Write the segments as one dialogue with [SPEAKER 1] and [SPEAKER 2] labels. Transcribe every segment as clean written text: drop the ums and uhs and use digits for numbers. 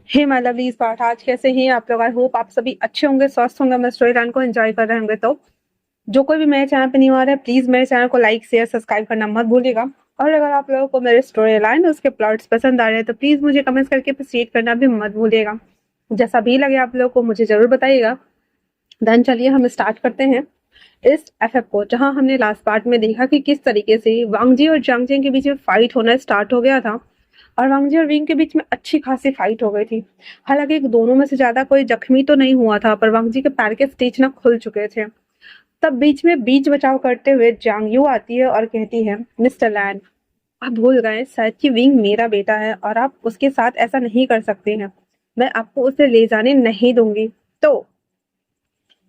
[SPEAKER 1] Hey my lovelies part, आज कैसे हैं आप लोग। आई होप आप सभी अच्छे होंगे, स्वस्थ होंगे, मैं स्टोरी लाइन को एंजॉय कर रहे होंगे। तो जो कोई भी मेरे चैनल पे न्यू आ रहा है, प्लीज मेरे चैनल को लाइक शेयर सब्सक्राइब करना मत भूलिएगा। और अगर आप लोगों को मेरे स्टोरी लाइन उसके प्लॉट्स पसंद आ रहे हैं तो प्लीज मुझे कमेंट्स करके अप्रिशिएट करना भी मत भूलिएगा। जैसा भी लगे आप लोगों को मुझे जरूर बताइएगा। देन चलिए हम स्टार्ट करते हैं इस एफएफ को, जहां हमने लास्ट पार्ट में देखा कि किस तरीके से वांगजी और जांगजेन के बीच में फाइट होना स्टार्ट हो गया था और वांगजी और विंग के बीच में अच्छी खासी फाइट हो गई थी। हालांकि दोनों में से ज्यादा कोई जख्मी तो नहीं हुआ था, पर वांगजी के पैर के स्टिच ना खुल चुके थे। तब बीच में बीच बचाव करते हुए जांग यू आती है और कहती है, मिस्टर लैन, आप भूल गए शायद कि विंग मेरा बेटा है और आप उसके साथ ऐसा नहीं कर सकते हैं। मैं आपको उसे ले जाने नहीं दूंगी। तो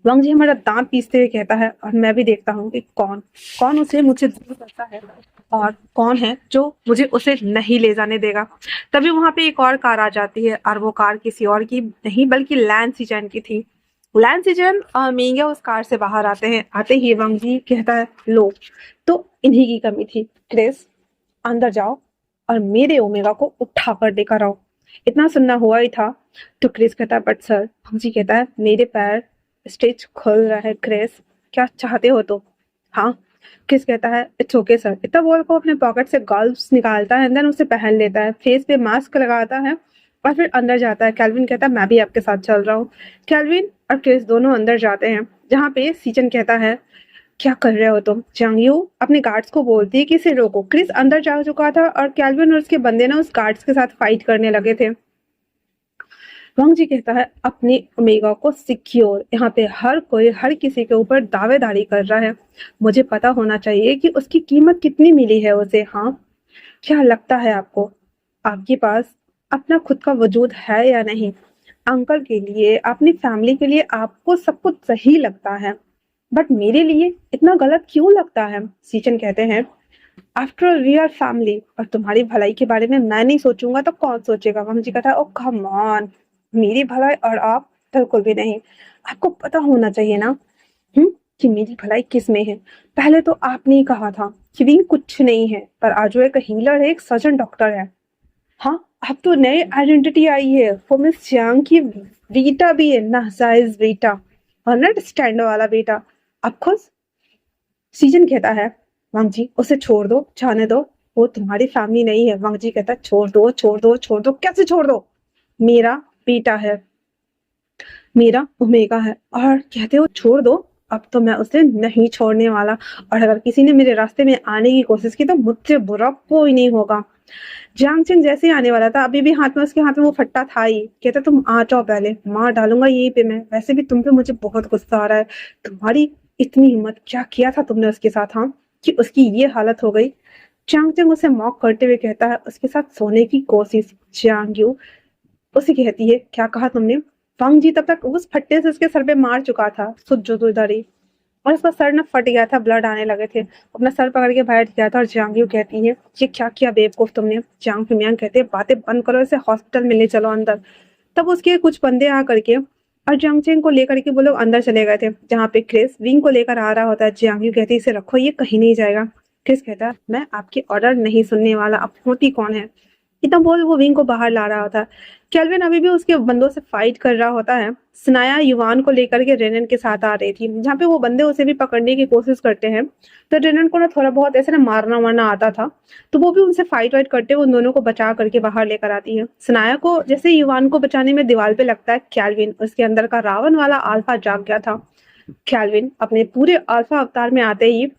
[SPEAKER 1] वांग जी हमारा दांत पीसते हुए कहता है, और मैं भी देखता हूँ कि कौन कौन उसे मुझे दूर करता है और कौन है जो मुझे उसे नहीं ले जाने देगा। तभी वहां पे एक और कार आ जाती है और वो कार किसी और की नहीं बल्कि लैन सीजन की थी। लैन सीजन और मींगा उस कार से बाहर आते हैं। आते ही वांग जी कहता है, लो, तो इन्हीं की कमी थी। क्रिस, अंदर जाओ और मेरे ओमेगा को उठा कर लेकर आओ। इतना सुनना हुआ ही था। तो क्रिस कहता है, बट सर। वांग जी कहता है, मेरे पैर स्टिच खुल रहा है क्रिस, क्या चाहते हो तो। हाँ। क्रिस कहता है, इट्स ओके सर। इतना बोल को अपने पॉकेट से ग्लव्स निकालता है, देन उसे पहन लेता है, फेस पे मास्क लगाता है और फिर अंदर जाता है। कैल्विन कहता है, मैं भी आपके साथ चल रहा हूँ। कैल्विन और क्रिस दोनों अंदर जाते हैं, जहाँ पे सीजन कहता है, क्या कर रहे हो तुम। चांगयू अपने गार्ड्स को बोलती है कि इसे रोको। क्रिस अंदर जा चुका था और कैल्विन और उसके बंदे ना उस गार्ड्स के साथ फाइट करने लगे थे। वांग जी कहता है, अपने ओमेगा को सिक्योर। यहाँ पे हर कोई हर किसी के ऊपर दावेदारी कर रहा है। मुझे पता होना चाहिए कि उसकी कीमत कितनी मिली है उसे। हाँ, क्या लगता है आपको, आपके पास अपना खुद का वजूद है या नहीं। अंकल के लिए, अपनी फैमिली के लिए आपको सब कुछ सही लगता है, बट मेरे लिए इतना गलत क्यों लगता है। सीचन कहते हैं, after all we are family, और तुम्हारी भलाई के बारे में मैं नहीं सोचूंगा तो कौन सोचेगा। वांग जी कहता है, ओ कम ऑन, मेरी भलाई और आप, बिल्कुल भी नहीं। आपको पता होना चाहिए ना, कि मेरी भलाई किस में है। पहले तो आपने ही कहा था कि विंग कुछ नहीं है, पर आज वो एक हीलर है, एक सर्जन डॉक्टर है। हाँ, अब तो नई आइडेंटिटी आई है, वो मिस चांग की बेटा भी है, नाजायज बेटा, हंड्रेड स्टैंड वाला बेटा। अब खुश। सीजन कहता है, वांग जी उसे छोड़ दो, जाने दो, वो तुम्हारी फैमिली नहीं है। वांग जी कहता है, छोड़ दो छोड़ दो छोड़ दो, कैसे छोड़ दो, मेरा बेटा है, मेरा ओमेगा है, और कहते हो छोड़ दो। अब तो मैं उसे नहीं छोड़ने वाला, और अगर किसी ने मेरे रास्ते में आने की कोशिश की तो मुझसे बुरा कोई नहीं होगा। जियांग सिंह जैसे ही आने वाला था, अभी भी हाथ में उसके हाथ में वो फट्टा था ही। कहता, तुम आ जाओ, पहले मार डालूंगा यहीं पे मैं। वैसे भी तुम पे मुझे बहुत गुस्सा आ रहा है, तुम्हारी इतनी हिम्मत, क्या किया था तुमने उसके साथ, हाँ, कि उसकी ये हालत हो गई। चांग चिंग उसे मॉक करते हुए कहता है, उसके साथ सोने की कोशिश। चांग यू उसे कहती है, क्या कहा तुमने। वांग जी तब तक उस फट्टे से उसके सर पे मार चुका था, सुजो तो इधर ही, और उसका सर ना फट गया था, ब्लड आने लगे थे। अपना सर पकड़ के बैठ गया था और जांग यू कहती है, ये क्या किया बेवकूफ तुमने। जांग फिमियांग कहते हैं, बातें बंद करो, इसे हॉस्पिटल में ले चलो अंदर। तब उसके कुछ बंदे आ करके और जांग चेंग को लेकर के वो लोग अंदर चले गए थे, जहाँ पे क्रिस विंग को लेकर आ रहा होता है। जांग यू कहती है, इसे रखो, ये कहीं नहीं जाएगा। क्रिस कहता है, मैं आपके ऑर्डर नहीं सुनने वाला, अब होती कौन है। इतना बोल वो विंग को बाहर ला रहा होता है। केल्विन अभी भी उसके बंदों से फाइट कर रहा होता है। सनाया युवान को लेकर के रेनन के साथ आ रही थी, जहाँ पे वो बंदे उसे भी पकड़ने की कोशिश करते हैं। तो रेनन को ना थोड़ा बहुत ऐसे ना मारना वारना आता था, तो वो भी उनसे फाइट वाइट करते हुए उन दोनों को बचा करके बाहर लेकर आती है। सनाया को जैसे युवान को बचाने में दीवार पे लगता है कैल्विन, उसके अंदर का रावण वाला अल्फा जाग गया था। कैल्विन अपने पूरे अल्फा अवतार में आते ही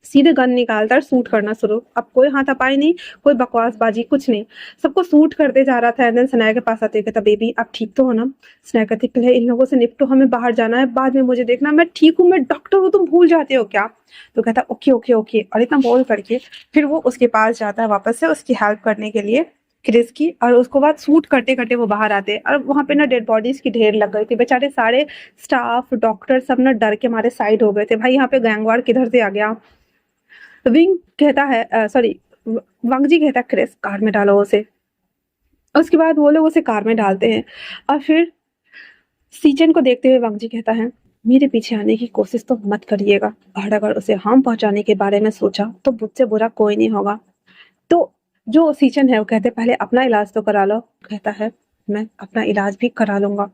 [SPEAKER 1] सीधे गन निकालता और शूट करना शुरू। अब कोई हाथापाई नहीं, कोई बकवासबाजी, कुछ नहीं, सबको शूट करते जा रहा था। एंड देन सनाया के पास आते कहता, बेबी आप ठीक तो हो ना। सनाया कहती, पहले इन लोगों से निपटो, हमें बाहर जाना है, बाद में मुझे देखना, मैं ठीक हूँ, मैं डॉक्टर हूँ, तुम भूल जाते हो क्या। तो कहता, ओके ओके ओके, और इतना बोल करके फिर वो उसके पास जाता है वापस से उसकी हेल्प करने के लिए, क्रिस की। और उसको बाद शूट करते करते वो बाहर आते हैं, और वहां पे ना डेड बॉडीज की ढेर लग गई थी। बेचारे सारे स्टाफ डॉक्टर सब ना डर के मारे साइड हो गए थे, भाई यहाँ पे गैंगवार किधर से आ गया। विंग कहता है, सॉरी, वांग जी कहता है, क्रिस कार में डालो उसे। उसके बाद वो लोग उसे कार में डालते हैं, और फिर सीचन को देखते हुए वांग जी कहता है, मेरे पीछे आने की कोशिश तो मत करिएगा, और अगर उसे हार्म पहुंचाने के बारे में सोचा तो मुझसे बुरा कोई नहीं होगा। तो जो सीचन है वो कहते, पहले अपना इलाज तो करा लो। कहता है, मैं अपना इलाज भी करा लूंगा।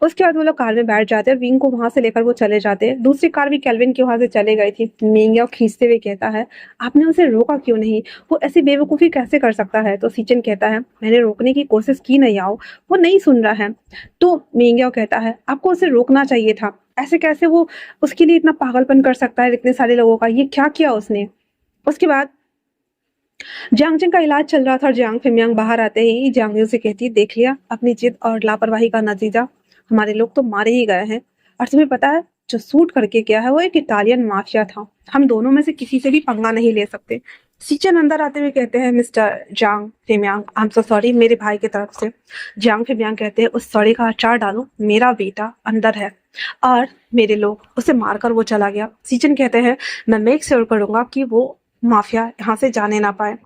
[SPEAKER 1] उसके बाद वो लोग कार में बैठ जाते हैं, विंग को वहां से लेकर वो चले जाते हैं। दूसरी कार भी कैल्विन के वहां से चले गई थी। मिंग खींचते हुए कहता है, आपने उसे रोका क्यों नहीं? वो ऐसी बेवकूफी कैसे कर सकता है? तो सीचन कहता है, मैंने रोकने की कोशिश की नहीं आओ, वो नहीं सुन रहा है। तो मिंग कहता है, आपको उसे रोकना चाहिए था। ऐसे कैसे वो उसके लिए इतना पागलपन कर सकता है इतने सारे लोगों का? ये क्या किया उसने? उसके बाद जियांगजिंग का इलाज चल रहा था और जियांग फिमियांग बाहर आते ही जियांगजिंग से कहती है, देख लिया अपनी जिद और लापरवाही का नतीजा, हमारे लोग तो मारे ही गए हैं। और तुम्हें पता है जो सूट करके गया है वो एक इटालियन माफिया था। हम दोनों में से किसी से भी पंगा नहीं ले सकते। सीचन अंदर आते हुए कहते हैं, mister Jiang Fimiang, I am so sorry, मेरे भाई की तरफ से। जियांग फिमियांग कहते हैं, उस सड़े का अचार डालो, मेरा बेटा अंदर है और मेरे लोग उसे मारकर वो चला गया। सीचन कहते हैं, मैं मेक श्योर करूंगा कि वो माफिया यहाँ से जाने ना पाए।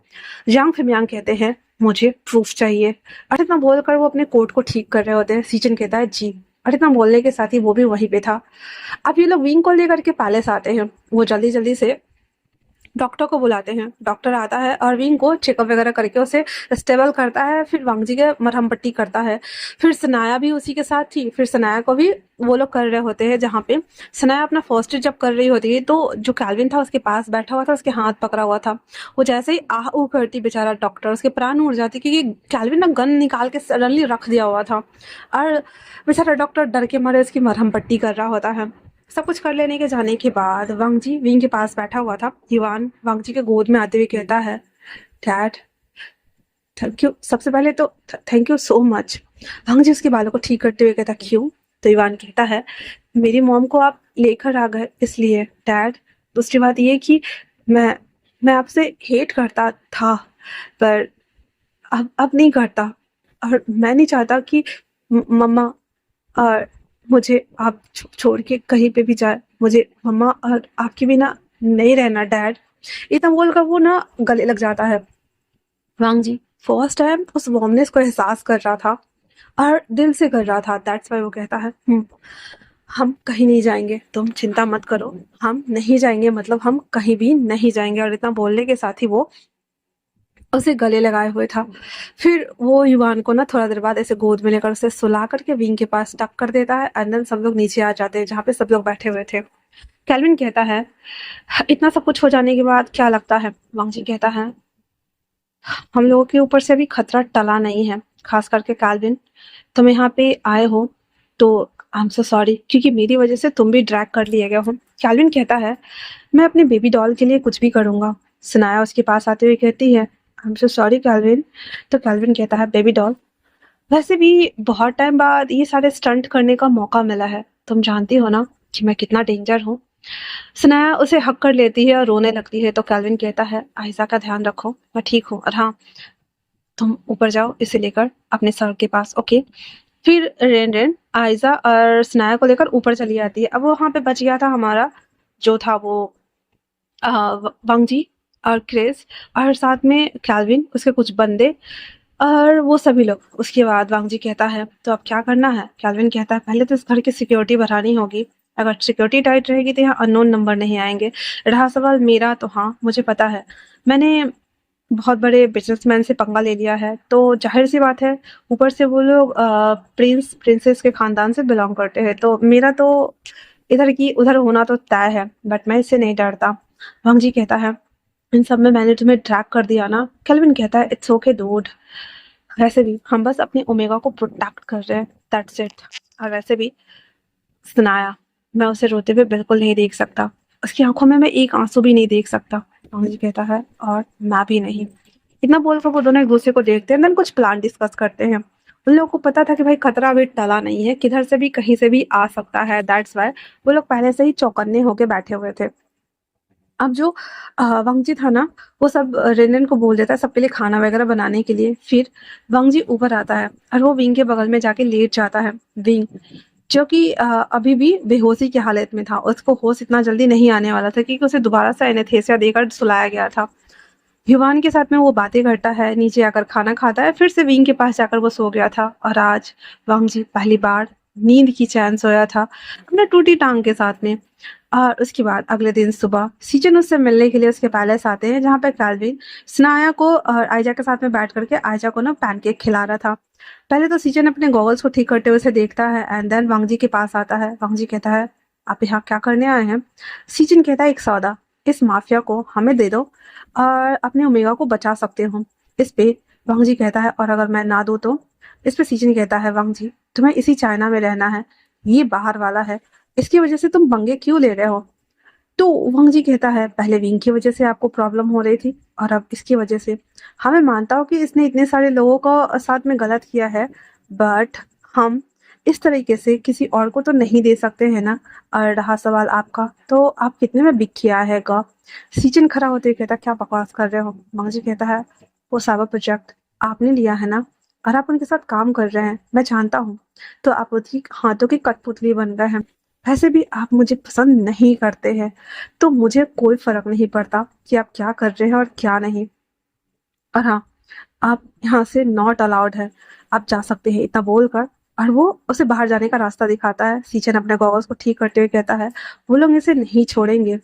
[SPEAKER 1] जियांग फिमियांग कहते हैं, मुझे प्रूफ चाहिए। और इतना बोलकर वो अपने कोट को ठीक कर रहे होते हैं। सीचन कहता है, जी। और इतना बोलने के साथ ही वो भी वहीं पे था। अब ये लोग विंग को लेकर के पैलेस आते हैं। वो जल्दी जल्दी से डॉक्टर को बुलाते हैं। डॉक्टर आता है और विंग को चेकअप वगैरह करके उसे स्टेबल करता है। फिर वांगजी के मरहम पट्टी करता है। फिर सनाया भी उसी के साथ थी। फिर सनाया को भी वो लोग कर रहे होते हैं। जहाँ पे सनाया अपना फर्स्ट एड जब कर रही होती है तो जो कैल्विन था उसके पास बैठा हुआ था, उसके हाथ पकड़ा हुआ था। वो जैसे ही आह ऊ करती बेचारा डॉक्टर, उसके प्राण उड़ जाती क्योंकि कैल्विन ना गन निकाल के सडनली रख दिया हुआ था और बेचारा डॉक्टर डर के मारे उसकी मरहम पट्टी कर रहा होता है। सब कुछ कर लेने के जाने के बाद वांगजी विंग के पास बैठा हुआ था। युवान वांगजी के गोद में आते हुए कहता है, डैड थैंक यू, सबसे पहले तो थैंक यू सो मच। वांगजी उसके बालों को ठीक करते हुए कहता, क्यों? तो युवान कहता है, मेरी मॉम को आप लेकर आ गए इसलिए डैड। दूसरी बात ये कि मैं आपसे हेट करता था पर अब नहीं करता। और मैं नहीं चाहता कि मम्मा और मुझे आप छोड़ के कहीं पे भी जाए। मुझे मम्मा और आपके बिना नहीं रहना डैड। इतना बोलकर वो ना गले लग जाता है। वांग जी फर्स्ट टाइम उस वार्मनेस को एहसास कर रहा था और दिल से कर रहा था। दैट्स वाई वो कहता है, हम कहीं नहीं जाएंगे, तुम चिंता मत करो, हम नहीं जाएंगे, मतलब हम कहीं भी नहीं जाएंगे। और इतना बोलने के साथ ही वो उसे गले लगाए हुए था। फिर वो युवान को ना थोड़ा देर बाद ऐसे गोद में लेकर उसे सुला करके विंग के पास टक कर देता है। एंड देन सब लोग नीचे आ जाते हैं जहाँ पे सब लोग बैठे हुए थे। कैल्विन कहता है, इतना सब कुछ हो जाने के बाद क्या लगता है? वांगजी कहता है, हम लोगों के ऊपर से अभी खतरा टला नहीं है। खास करके कैल्विन, तुम यहाँ पे आए हो तो आई एम सो सॉरी क्योंकि मेरी वजह से तुम भी ड्रैग कर लिए गए हो। कैल्विन कहता है, मैं अपने बेबी डॉल के लिए कुछ भी करूंगा। सनाया उसके पास आते हुए कहती है, I am so sorry Calvin. तो कैल्विन कहता है, बेबी डॉल, वैसे भी बहुत टाइम बाद ये सारे स्टंट करने का मौका मिला है। तुम जानती हो ना कि मैं कितना डेंजर हूँ। सनाया उसे हक कर लेती है और रोने लगती है। तो कैल्विन कहता है, आयशा का ध्यान रखो, मैं ठीक हूँ, और हाँ तुम ऊपर जाओ इसे लेकर अपने सर के पास, ओके। फिर रेन रेन आयशा और सनाया को लेकर ऊपर चली जाती है। अब वहां पे बच गया था हमारा जो था वो वांगजी और क्रिस और साथ में कैल्विन, उसके कुछ बंदे और वो सभी लोग। उसके बाद वांगजी कहता है, तो अब क्या करना है? कैल्विन कहता है, पहले तो इस घर की सिक्योरिटी बढ़ानी होगी। अगर सिक्योरिटी टाइट रहेगी तो यहाँ अननोन नंबर नहीं आएंगे। रहा सवाल मेरा, तो हाँ मुझे पता है, मैंने बहुत बड़े बिजनेसमैन से पंगा ले लिया है, तो जाहिर सी बात है ऊपर से वो लोग प्रिंस प्रिंसेस के खानदान से बिलोंग करते हैं, तो मेरा तो इधर की उधर होना तो तय है, बट मैं इससे नहीं डरता। वांगजी कहता है, इन सब में मैंने तुम्हें ट्रैक कर दिया ना? केल्विन कहता है, इट्स ओके डूड, वैसे भी हम बस अपने ओमेगा को प्रोटेक्ट कर रहे हैं, दैट्स इट। और वैसे भी सुनाया, मैं उसे रोते हुए बिल्कुल नहीं देख सकता, उसकी आंखों में मैं एक आंसू भी नहीं देख सकता। वांगजी कहता है, और मैं भी नहीं। इतना बोलकर वो दोनों एक दूसरे को देखते हैं, देन कुछ प्लान डिस्कस करते हैं। उन लोगों को पता था कि भाई खतरा अभी टला नहीं है, किधर से भी कहीं से भी आ सकता है। दैट्स वाई वो लोग पहले से ही चौकन्ने होके बैठे हुए थे। अब जो वांगजी था ना, वो सब रेनन को बोल देता है सबके लिए खाना वगैरह बनाने के लिए। फिर वांगजी ऊपर आता है और वो विंग के बगल में जाके लेट जाता है। विंग जो कि अभी भी बेहोशी की हालत में था, उसको होश इतना जल्दी नहीं आने वाला था क्योंकि उसे दोबारा से एनेस्थेसिया देकर सुलाया गया था। युवान के साथ में वो बातें करता है, नीचे आकर खाना खाता है, फिर से विंग के पास जाकर वो सो गया था। और आज वांगजी पहली बार नींद की चैन सोया था अपने टूटी टांग के साथ में। और उसके बाद अगले दिन सुबह सीजन उससे मिलने के लिए उसके पैलेस आते हैं, जहाँ पे कैल्विन स्नाया को और आयजा के साथ में बैठ करके आयजा को ना पैनकेक खिला रहा था। पहले तो सीजन अपने गॉगल्स को ठीक करते हुए उसे देखता है एंड देन वांग जी के पास आता है। वांग जी कहता है, आप यहाँ क्या करने आए हैं? सीजन कहता है, एक सौदा, इस माफिया को हमें दे दो और अपने ओमेगा को बचा सकते हो। इस पे वांग जी कहता है, और अगर मैं ना दूं तो? इस पे सीजन कहता है, वांग जी तुम्हें इसी चाइना में रहना है, ये बाहर वाला है, इसकी वजह से तुम पंगे क्यों ले रहे हो? तो वांग जी कहता है, पहले विंग की वजह से आपको प्रॉब्लम हो रही थी और अब इसकी वजह से। हाँ, मैं मानता हूँ कि इसने इतने सारे लोगों को साथ में गलत किया है, बट हम इस तरीके से किसी और को तो नहीं दे सकते हैं ना। और रहा सवाल आपका, तो आप कितने में बिक किया है गा? सीजन खड़ा होते हुए कहता, क्या बकवास कर रहे हो? वांग जी कहता है, वो सारा प्रोजेक्ट आपने लिया है ना, और आप उनके साथ काम कर रहे हैं, मैं जानता हूँ। तो आप उनकी हाथों की कठपुतली बन गए हैं। वैसे भी आप मुझे पसंद नहीं करते हैं, तो मुझे कोई फर्क नहीं पड़ता कि आप क्या कर रहे हैं और क्या नहीं। और हाँ, आप यहाँ से नॉट अलाउड है, आप जा सकते हैं, इतना बोलकर और वो उसे बाहर जाने का रास्ता दिखाता है। सीचन अपने गॉगल्स को ठीक करते हुए कहता है, वो लोग इसे नहीं छोड़ेंगे।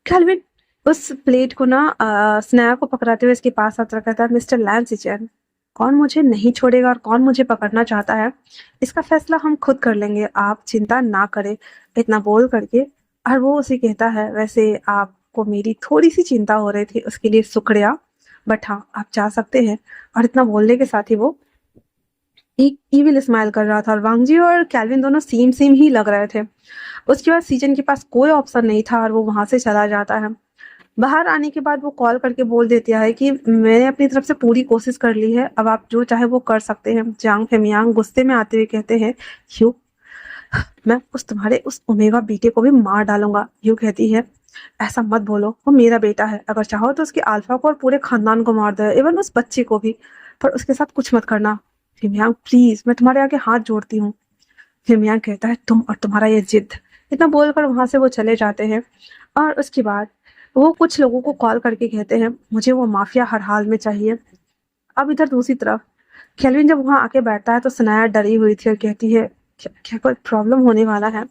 [SPEAKER 1] कैल्विन उस प्लेट को ना स्नेहा को पकड़ाते हुए इसके पास आता कहता है, मिस्टर लैंसिचर, कौन मुझे नहीं छोड़ेगा और कौन मुझे पकड़ना चाहता है, इसका फैसला हम खुद कर लेंगे, आप चिंता ना करें। इतना बोल करके और वो उसे कहता है, वैसे आपको मेरी थोड़ी सी चिंता हो रही थी, उसके लिए शुक्रिया, बट हाँ आप जा सकते हैं। और इतना बोलने के साथ ही वो एक इविल स्माइल कर रहा था और वांग जी और कैल्विन दोनों सेम सेम ही लग रहे थे। उसके बाद सीजन के पास कोई ऑप्शन नहीं था और वो वहां से चला जाता है। बाहर आने के बाद वो कॉल करके बोल देता है कि मैंने अपनी तरफ से पूरी कोशिश कर ली है, अब आप जो चाहे वो कर सकते हैं। जांग फेमियांग गुस्से में आते हुए कहते हैं, यू, मैं तुम्हारे उस ओमेगा बेटे को भी मार डालूंगा। यू कहती है, ऐसा मत बोलो, वो मेरा बेटा है, अगर चाहो तो उसके अल्फा को और पूरे खानदान को मार दो, इवन उस बच्चे को भी, पर उसके साथ कुछ मत करना। फेमियांग प्लीज, मैं तुम्हारे आगे हाथ जोड़ती हूँ। फेमियांग कहता है, तुम और तुम्हारा ये जिद। इतना बोलकर वहां से वो चले जाते हैं। और उसके बाद वो कुछ लोगों को कॉल करके कहते हैं, मुझे वो माफिया हर हाल में चाहिए। अब इधर दूसरी तरफ केल्विन जब वहां आके बैठता है तो सनाया डरी हुई थी और कहती है, क्या कोई प्रॉब्लम होने वाला है?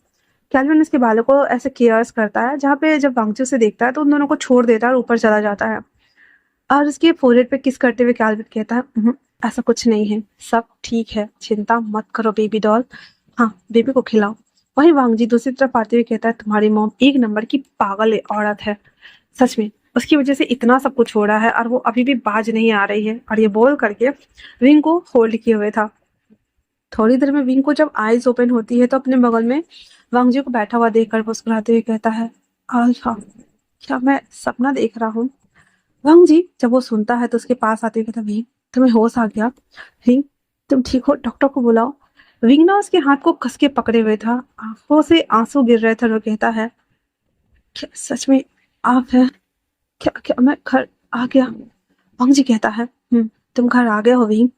[SPEAKER 1] केल्विन इसके बालों को ऐसे केयर्स करता है, जहाँ पे जब वांगचू से देखता है तो उन दोनों को छोड़ देता है और ऊपर चला जाता है। और उसके फोरहेड पे किस करते हुए केल्विन कहता है, ऐसा कुछ नहीं है, सब ठीक है, चिंता मत करो बेबी डॉल, हाँ बेबी को खिलाओ। वहीं वांगजी दूसरी तरफ आते हुए कहता है, तुम्हारी मॉम एक नंबर की पागल औरत है, सच में उसकी वजह से इतना सब कुछ हो रहा है और वो अभी भी बाज नहीं आ रही है। और ये बोल करके विंग को होल्ड किए हुए था। थोड़ी देर में विंग को जब आईज ओपन होती है तो अपने बगल में वांगजी को बैठा हुआ देखकर मुस्कुराते हुए कहता है, अल्फा, क्या मैं सपना देख रहा हूँ? वांगजी जब वो सुनता है तो उसके पास आते हुए कहता, विंग तुम्हें होश आ गया? विंग तुम ठीक हो? डॉक्टर को बुलाओ। विंग ना उसके हाथ को कस के पकड़े हुए था, आंखों से आंसू गिर रहे थे और वो कहता है, क्या सच में आप हैं? क्या क्या मैं घर आ गया? वांग जी कहता है, तुम घर आ गए हो विंग,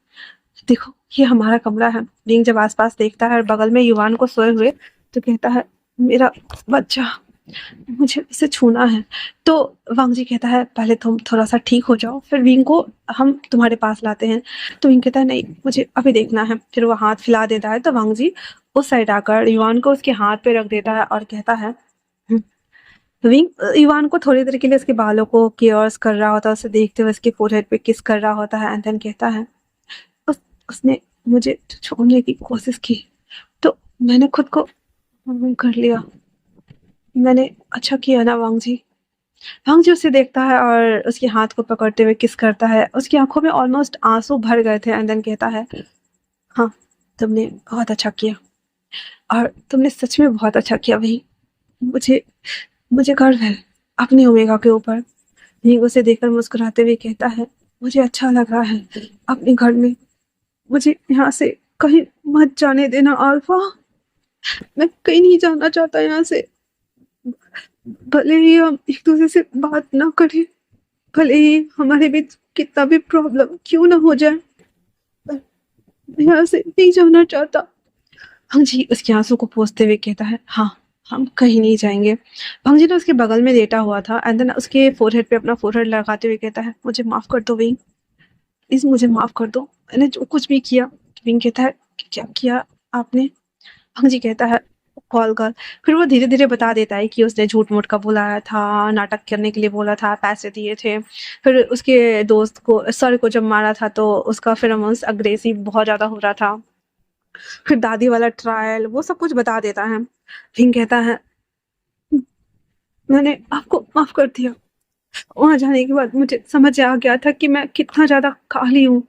[SPEAKER 1] देखो ये हमारा कमरा है। विंग जब आसपास देखता है और बगल में युवान को सोए हुए तो कहता है, मेरा बच्चा, मुझे इसे छूना है। तो वांग जी कहता है, पहले तुम थोड़ा सा ठीक हो जाओ, फिर विंग को हम तुम्हारे पास लाते हैं। तो विंग कहता है, नहीं मुझे अभी देखना है। फिर वो हाथ फैला देता है तो वांग जी उस साइड आकर युवान को उसके हाथ पे रख देता है और कहता है, विंग इवान को थोड़ी देर के लिए उसके बालों को केयर्स कर रहा होता है, उसे देखते हुए उसके फोरहेड पे किस कर रहा होता है एंड देन कहता है, उसने मुझे छोड़ने की कोशिश की तो मैंने खुद को कर लिया, मैंने अच्छा किया ना वांग जी? वांग जी उसे देखता है और उसके हाथ को पकड़ते हुए किस करता है। उसकी आंखों में ऑलमोस्ट आंसू भर गए थे एंड देन कहता है, हाँ तुमने बहुत अच्छा किया और तुमने सच में बहुत अच्छा किया भाई, मुझे मुझे गर्व है अपनी ओमेगा के ऊपर। हींग उसे देखकर मुस्कुराते हुए कहता है, मुझे अच्छा लग रहा है अपने घर में, मुझे यहाँ से कहीं मत जाने देना अल्फा, मैं कहीं नहीं जाना चाहता यहाँ से। भले ही हम एक दूसरे से बात ना करें, भले ही हमारे बीच कितना भी प्रॉब्लम क्यों ना हो जाए, पर मैं यहाँ से नहीं जाना चाहता। भंजी उसके आंसू को पोंछते हुए कहता है, हाँ हम कहीं नहीं जाएंगे। भंजी ने उसके बगल में लेटा हुआ था एंड देन उसके फोरहेड पे अपना फोरहेड लगाते हुए कहता है, मुझे माफ कर दो विंग, प्लीज मुझे माफ कर दो, मैंने जो कुछ भी किया। विंग कहता है, क्या किया आपने? भंग जी कहता है कॉल कर। फिर वो धीरे धीरे बता देता है कि उसने झूठ मूठ का बुलाया था, नाटक करने के लिए बोला था, पैसे दिए थे। फिर उसके दोस्त को, सर को जब मारा था तो उसका फिर अग्रेसिव बहुत ज्यादा हो रहा था। फिर दादी वाला ट्रायल, वो सब कुछ बता देता है। फिंग कहता है मैंने आपको माफ कर दिया। वहां जाने के बाद मुझे समझ आ गया था कि मैं कितना ज्यादा खाली हूँ,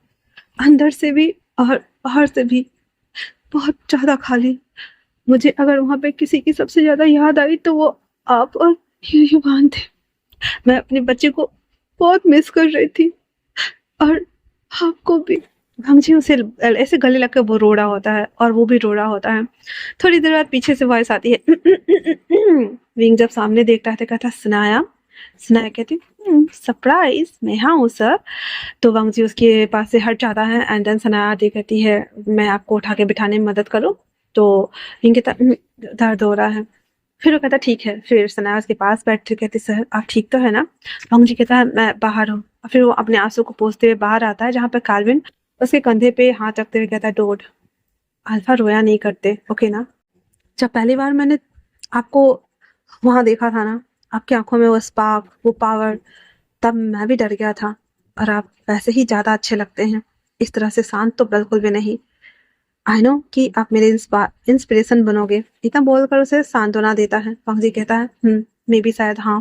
[SPEAKER 1] अंदर से भी और बाहर से भी बहुत ज्यादा खाली। मुझे अगर वहां पे किसी की सबसे ज्यादा याद आई तो वो आप और युवान थे। मैं अपने बच्चे को बहुत मिस कर रही थी और आपको भी। हम जी उसे ऐसे गले लग के वो रो रहा होता है और वो भी रो रहा होता है। थोड़ी देर बाद पीछे से वॉइस आती है। विंग जब सामने देखता है तो कहता है सुनाया। सुनाया कहती सरप्राइज, मैं हाँ हूँ सर। तो वंग जी उसके पास से हट जाता है एंड देन सनाया आती कहती है मैं आपको उठा के बिठाने में मदद करूँ। तो विंग कहता दर्द हो रहा है। फिर वो कहता ठीक है। फिर सनाया उसके पास बैठती कहती सर आप ठीक तो है ना। वंग जी कहता है मैं बाहर हूँ। फिर वो अपने आंसू को पोंछते हुए बाहर आता है जहाँ पर काल्विन उसके कंधे पे हाथ रखते हुए कहता है डोड, अल्फा रोया नहीं करते, ओके ना। जब पहली बार मैंने आपको वहां देखा था ना, आपकी आंखों में वो स्पार्क, वो पावर, तब मैं भी डर गया था। और आप वैसे ही ज्यादा अच्छे लगते हैं, इस तरह से शांत तो बिल्कुल भी नहीं। आई नो कि आप मेरे इंस्पिरेशन बनोगे। इतना बोलकर उसे सांत्वना देता है। पंकजी कहता है मे बी शायद हाँ।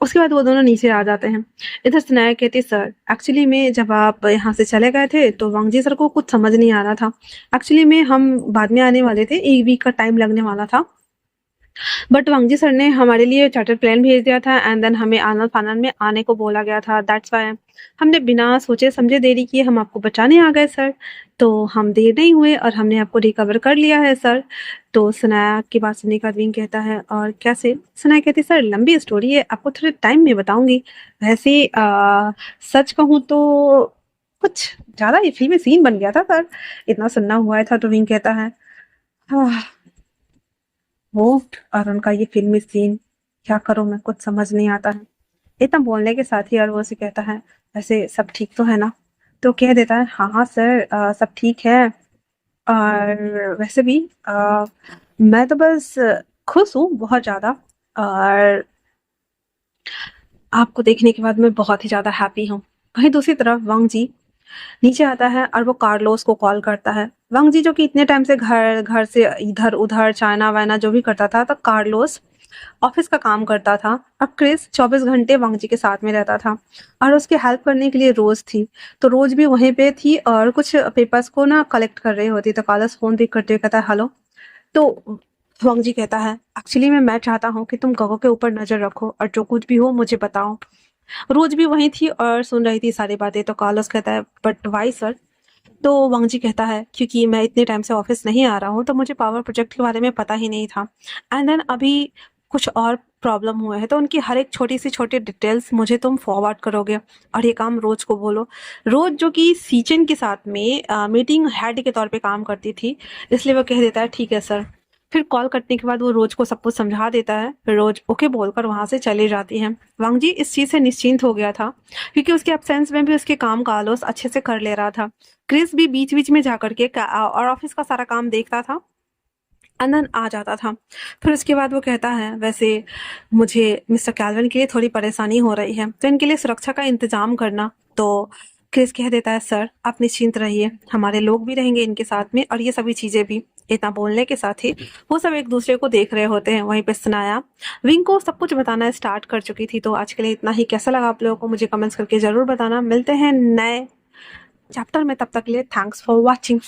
[SPEAKER 1] उसके बाद वो दोनों नीचे आ जाते हैं। इधर सनाया कहती सर एक्चुअली में जब आप यहाँ से चले गए थे तो वांगजी सर को कुछ समझ नहीं आ रहा था। एक्चुअली में हम बाद में आने वाले थे, 1 वीक का टाइम लगने वाला था, बट वांगजी सर ने हमारे लिए चार्टर प्लान भेज दिया था एंड देन हमें आनंद फानन में आने को बोला गया था। दैट्स वाई हमने बिना सोचे समझे देरी की, हम आपको बचाने आ गए सर। तो हम देर नहीं हुए और हमने आपको रिकवर कर लिया है सर। तो सनाया की बात सुनने का विंग कहता है और कैसे। सनाया कहती सर लंबी स्टोरी है, आपको थोड़े टाइम में बताऊंगी। वैसे सच कहूँ तो कुछ ज्यादा ही फिल्मी सीन बन गया था सर, इतना सुनना हुआ था। तो विंग कहता है "आह, वो और उनका ये फिल्मी सीन, क्या करूं मैं, कुछ समझ नहीं आता है। इतना बोलने के साथ ही और वो उसे कहता है वैसे सब ठीक तो है ना। तो कह देता है हाँ हाँ सर सब ठीक है। और वैसे भी मैं तो बस खुश हूँ बहुत ज्यादा, और आपको देखने के बाद मैं बहुत ही ज्यादा हैप्पी हूँ। वहीं दूसरी तरफ वांग जी नीचे आता है और वो कार्लोस को कॉल करता है। वांग जी जो कि इतने टाइम से घर घर से इधर उधर चाइना वाइना जो भी करता था, तो कार्लोस ऑफिस का काम करता था और क्रिस 24 घंटे वांग जी के साथ में रहता था और उसकी हेल्प करने के लिए रोज थी। तो रोज भी वहीं पे थी और कुछ पेपर्स को ना कलेक्ट कर रही होती। तो कार्लोस फोन पिक करते हुए कहता है हेलो। तो वांग जी कहता है एक्चुअली मैं चाहता हूँ कि तुम गगो के ऊपर नजर रखो और जो कुछ भी हो मुझे बताओ। रोज भी वहीं थी और सुन रही थी सारी बातें। तो कार्लोस कहता है बट वाई सर। तो वांग जी कहता है क्योंकि मैं इतने टाइम से ऑफिस नहीं आ रहा हूँ तो मुझे पावर प्रोजेक्ट के बारे में पता ही नहीं था। एंड देन अभी कुछ और प्रॉब्लम हुए हैं तो उनकी हर एक छोटी सी छोटी डिटेल्स मुझे तुम फॉरवर्ड करोगे और ये काम रोज को बोलो। रोज जो कि सीचन के साथ में मीटिंग हेड के तौर पे काम करती थी, इसलिए वो कह देता है ठीक है सर। फिर कॉल कटने के बाद वो रोज को सब कुछ समझा देता है। फिर रोज ओके बोलकर वहां से चली जाती है। वांग जी इस चीज से निश्चिंत हो गया था क्योंकि उसके एब्सेंस में भी उसके काम कार्लोस अच्छे से कर ले रहा था। क्रिस भी बीच बीच में जाकर के और ऑफिस का सारा काम देखता था, अनन आ जाता था। फिर उसके बाद वो कहता है वैसे मुझे मिस्टर कैल्विन के लिए थोड़ी परेशानी हो रही है तो इनके लिए सुरक्षा का इंतजाम करना। तो क्रिस कह देता है सर आप निश्चिंत रहिए, हमारे लोग भी रहेंगे इनके साथ में और ये सभी चीजें भी। इतना बोलने के साथ ही वो सब एक दूसरे को देख रहे होते हैं। वहीं पे सनाया विंग को सब कुछ बताना स्टार्ट कर चुकी थी। तो आज के लिए इतना ही। कैसा लगा आप लोगों को मुझे कमेंट्स करके जरूर बताना। मिलते हैं नए चैप्टर में, तब तक के लिए थैंक्स फॉर वॉचिंग।